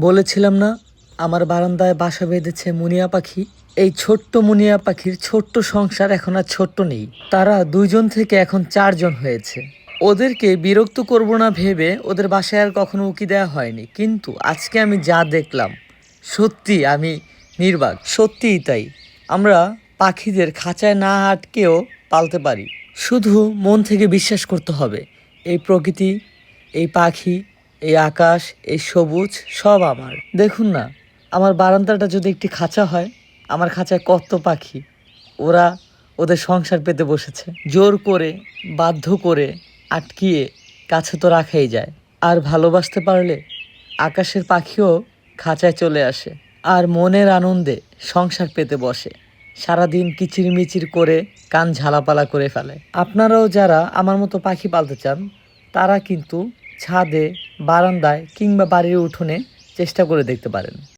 বলেছিলাম না আমার বারান্দায় বাসা বেঁধেছে মুনিয়া পাখি। এই ছোট্ট মুনিয়া পাখির ছোট্ট সংসার এখন আর ছোট্ট নেই, তারা 2জন থেকে এখন 4জন হয়েছে। ওদেরকে বিরক্ত করব না ভেবে ওদের বাসায় আর কখনো উকি দেওয়া হয়নি, কিন্তু আজকে আমি যা দেখলাম সত্যি আমি নির্বাক। সত্যিই তাই, আমরা পাখিদের খাঁচায় না আটকেও পালতে পারি, শুধু মন থেকে বিশ্বাস করতে হবে। এই প্রকৃতি, এই পাখি, এই আকাশ, এই সবুজ সব আমার। দেখুন না, আমার বারান্দাটা যদি একটি খাঁচা হয়, আমার খাঁচায় কত পাখি, ওরা ওদের সংসার পেতে বসেছে। জোর করে, বাধ্য করে, আটকিয়ে কাছে তো রাখাই যায়। আর ভালোবাসতে পারলে আকাশের পাখিও খাঁচায় চলে আসে আর মনের আনন্দে সংসার পেতে বসে, সারাদিন কিচিরমিচির করে কান ঝালাপালা করে ফেলে। আপনারাও যারা আমার মতো পাখি পালতে চান, তারা কিন্তু ছাদে, বারান্দায় কিংবা বাড়ির উঠোনে চেষ্টা করে দেখতে পারেন।